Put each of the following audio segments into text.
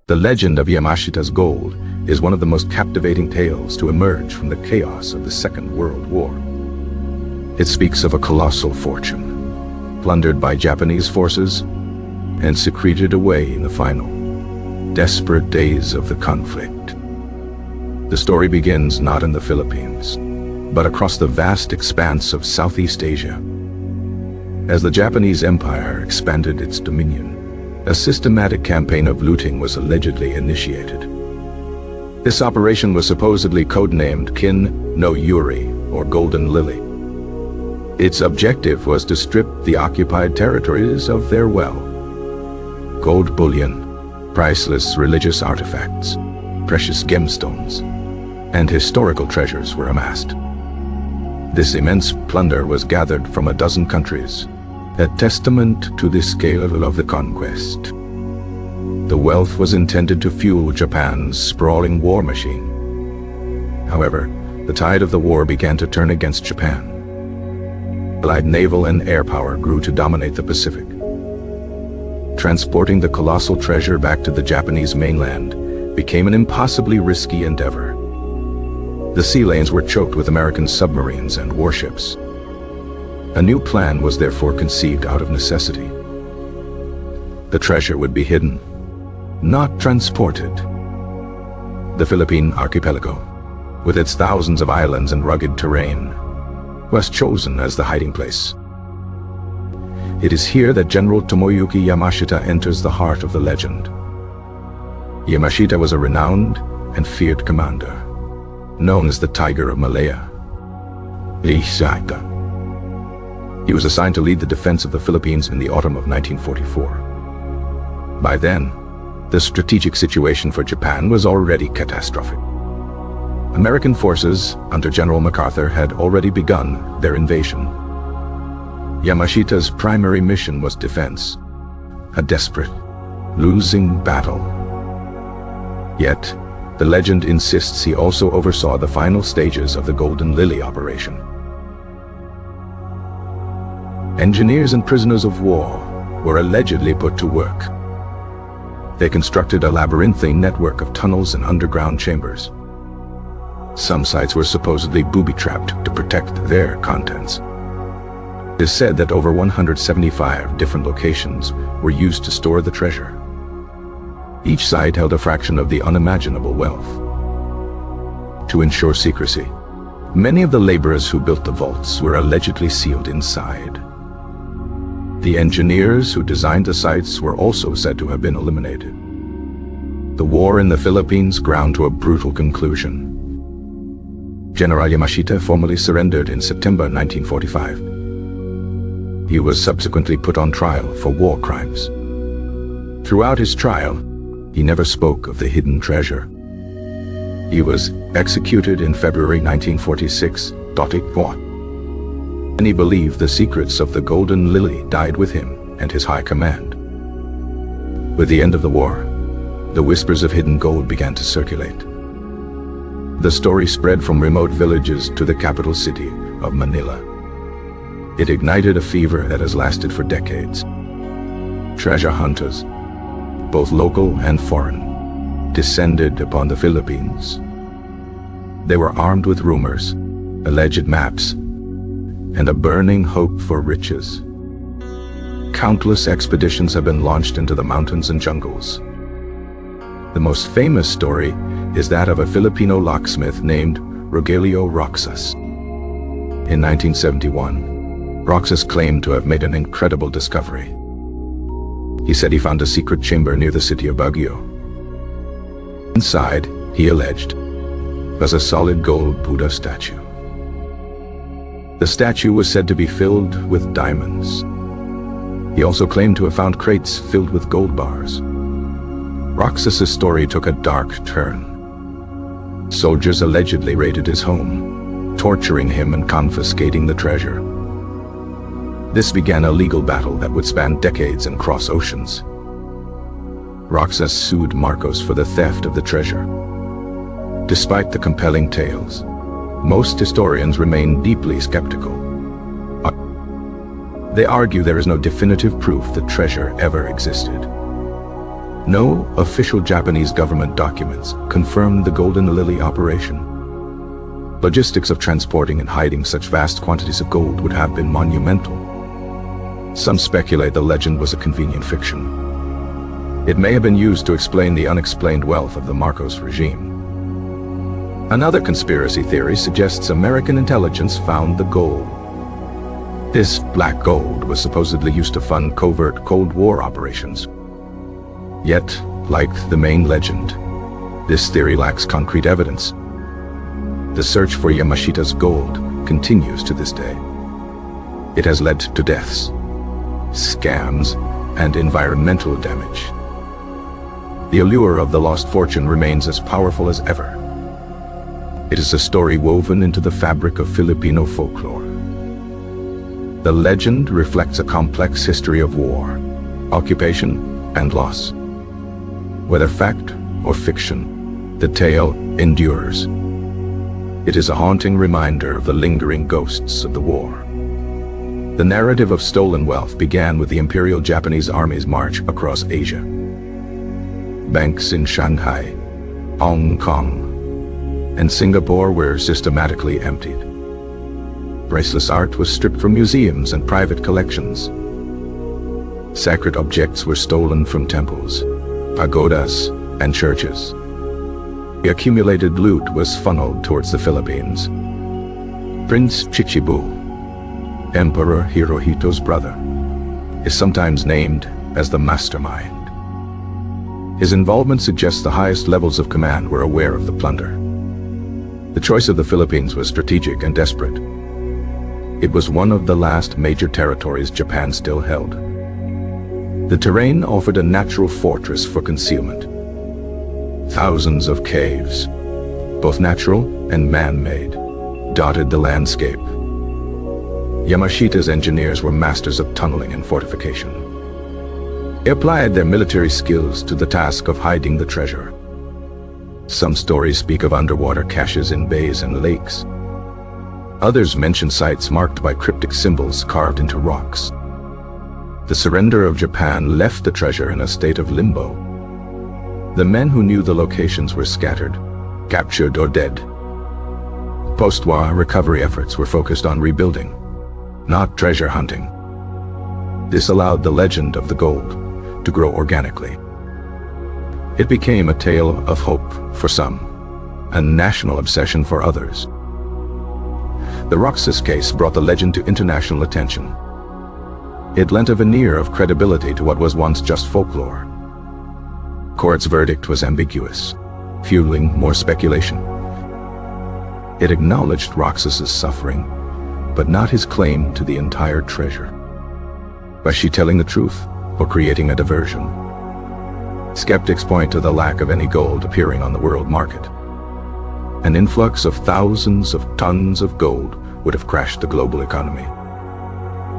The legend of Yamashita's gold is one of the most captivating tales to emerge from the chaos of the Second World War. It speaks of a colossal fortune, plundered by Japanese forces and secreted away in the final, desperate days of the conflict. The story begins not in the Philippines, but across the vast expanse of Southeast Asia. As the Japanese Empire expanded its dominion, a systematic campaign of looting was allegedly initiated. This operation was supposedly codenamed Kin no Yuri, or Golden Lily. Its objective was to strip the occupied territories of their wealth. Gold bullion, priceless religious artifacts, precious gemstones, and historical treasures were amassed. This immense plunder was gathered from a dozen countries, a testament to the scale of the conquest. The wealth was intended to fuel Japan's sprawling war machine. However, the tide of the war began to turn against Japan. Allied naval and air power grew to dominate the Pacific. Transporting the colossal treasure back to the Japanese mainland became an impossibly risky endeavor. The sea lanes were choked with American submarines and warships. A new plan was therefore conceived out of necessity. The treasure would be hidden, not transported. The Philippine archipelago, with its thousands of islands and rugged terrain, was chosen as the hiding place. It is here that General Tomoyuki Yamashita enters the heart of the legend. Yamashita was a renowned and feared commander, known as the Tiger of Malaya. He was assigned to lead the defense of the Philippines in the autumn of 1944. By then, the strategic situation for Japan was already catastrophic. American forces under General MacArthur had already begun their invasion. Yamashita's primary mission was defense, a desperate, losing battle. Yet, the legend insists he also oversaw the final stages of the Golden Lily operation. Engineers and prisoners of war were allegedly put to work. They constructed a labyrinthine network of tunnels and underground chambers. Some sites were supposedly booby-trapped to protect their contents. It is said that over 175 different locations were used to store the treasure. Each site held a fraction of the unimaginable wealth. To ensure secrecy, many of the laborers who built the vaults were allegedly sealed inside. The engineers who designed the sites were also said to have been eliminated. The war in the Philippines ground to a brutal conclusion. General Yamashita formally surrendered in September 1945. He was subsequently put on trial for war crimes. Throughout his trial, he never spoke of the hidden treasure. He was executed in February 1946. Many believe the secrets of the Golden Lily died with him and his high command. With the end of the war, the whispers of hidden gold began to circulate. The story spread from remote villages to the capital city of Manila. It ignited a fever that has lasted for decades. Treasure hunters, both local and foreign, descended upon the Philippines. They were armed with rumors, alleged maps, and a burning hope for riches. Countless expeditions have been launched into the mountains and jungles. The most famous story is that of a Filipino locksmith named Rogelio Roxas. In 1971, Roxas claimed to have made an incredible discovery. He said he found a secret chamber near the city of Baguio. Inside, he alleged, was a solid gold Buddha statue. The statue was said to be filled with diamonds. He also claimed to have found crates filled with gold bars. Roxas's story took a dark turn. Soldiers allegedly raided his home, torturing him and confiscating the treasure. This began a legal battle that would span decades and cross oceans. Roxas sued Marcos for the theft of the treasure. Despite the compelling tales, most historians remain deeply skeptical. They argue there is no definitive proof the treasure ever existed. No official Japanese government documents confirm the Golden Lily operation. Logistics of transporting and hiding such vast quantities of gold would have been monumental. Some speculate the legend was a convenient fiction. It may have been used to explain the unexplained wealth of the Marcos regime. Another conspiracy theory suggests American intelligence found the gold. This black gold was supposedly used to fund covert Cold War operations. Yet, like the main legend, this theory lacks concrete evidence. The search for Yamashita's gold continues to this day. It has led to deaths, scams, and environmental damage. The allure of the lost fortune remains as powerful as ever. It is a story woven into the fabric of Filipino folklore. The legend reflects a complex history of war, occupation, and loss. Whether fact or fiction, the tale endures. It is a haunting reminder of the lingering ghosts of the war. The narrative of stolen wealth began with the Imperial Japanese Army's march across Asia. Banks in Shanghai, Hong Kong, and Singapore were systematically emptied. Priceless art was stripped from museums and private collections. Sacred objects were stolen from temples, pagodas, and churches. The accumulated loot was funneled towards the Philippines. Prince Chichibu, Emperor Hirohito's brother, is sometimes named as the mastermind. His involvement suggests the highest levels of command were aware of the plunder. The choice of the Philippines was strategic and desperate. It was one of the last major territories Japan still held. The terrain offered a natural fortress for concealment. Thousands of caves, both natural and man-made, dotted the landscape. Yamashita's engineers were masters of tunneling and fortification. They applied their military skills to the task of hiding the treasure. Some stories speak of underwater caches in bays and lakes. Others mention sites marked by cryptic symbols carved into rocks. The surrender of Japan left the treasure in a state of limbo. The men who knew the locations were scattered, captured, or dead. Post-war recovery efforts were focused on rebuilding, not treasure hunting. This allowed the legend of the gold to grow organically. It became a tale of hope for some, a national obsession for others. The Roxas case brought the legend to international attention. It lent a veneer of credibility to what was once just folklore. Court's verdict was ambiguous, fueling more speculation. It acknowledged Roxas's suffering, but not his claim to the entire treasure. Was she telling the truth or creating a diversion? Skeptics point to the lack of any gold appearing on the world market. An influx of thousands of tons of gold would have crashed the global economy.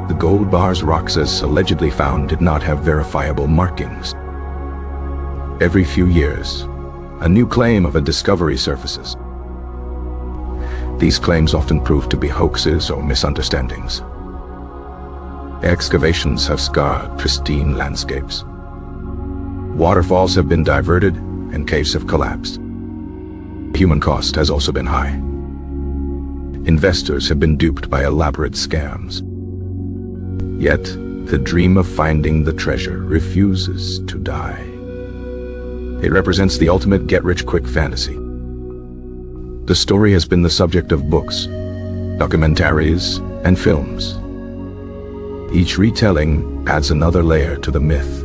The gold bars Roxas allegedly found did not have verifiable markings. Every few years, a new claim of a discovery surfaces. These claims often prove to be hoaxes or misunderstandings. Excavations have scarred pristine landscapes. Waterfalls have been diverted and caves have collapsed. Human cost has also been high. Investors have been duped by elaborate scams. Yet, the dream of finding the treasure refuses to die. It represents the ultimate get-rich-quick fantasy. The story has been the subject of books, documentaries, and films. Each retelling adds another layer to the myth.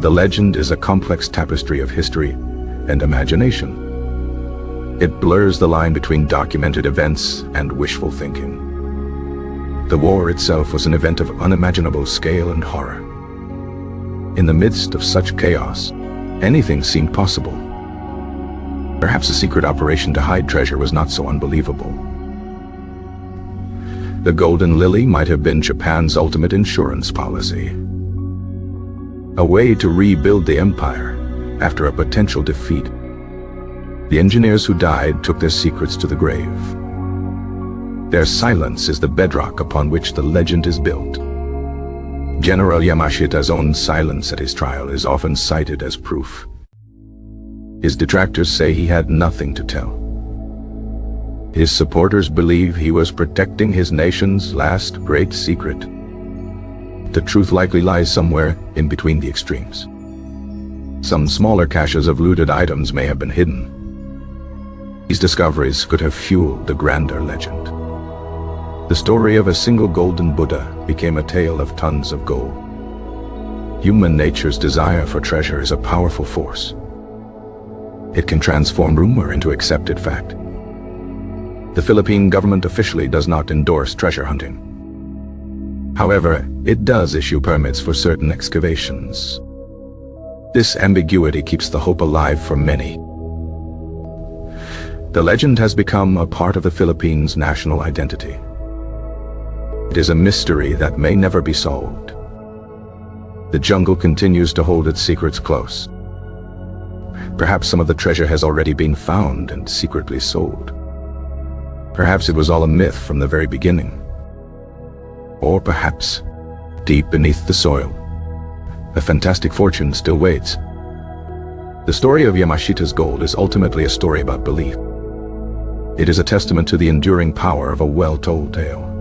The legend is a complex tapestry of history and imagination. It blurs the line between documented events and wishful thinking. The war itself was an event of unimaginable scale and horror. In the midst of such chaos, anything seemed possible. Perhaps a secret operation to hide treasure was not so unbelievable. The Golden Lily might have been Japan's ultimate insurance policy. A way to rebuild the empire after a potential defeat. The engineers who died took their secrets to the grave. Their silence is the bedrock upon which the legend is built. General Yamashita's own silence at his trial is often cited as proof. His detractors say he had nothing to tell. His supporters believe he was protecting his nation's last great secret. The truth likely lies somewhere in between the extremes. Some smaller caches of looted items may have been hidden. These discoveries could have fueled the grander legend. The story of a single golden Buddha became a tale of tons of gold. Human nature's desire for treasure is a powerful force. It can transform rumor into accepted fact. The Philippine government officially does not endorse treasure hunting. However, it does issue permits for certain excavations. This ambiguity keeps the hope alive for many. The legend has become a part of the Philippines' national identity. It is a mystery that may never be solved. The jungle continues to hold its secrets close. Perhaps some of the treasure has already been found and secretly sold. Perhaps it was all a myth from the very beginning. Or perhaps, deep beneath the soil, a fantastic fortune still waits. The story of Yamashita's gold is ultimately a story about belief. It is a testament to the enduring power of a well-told tale.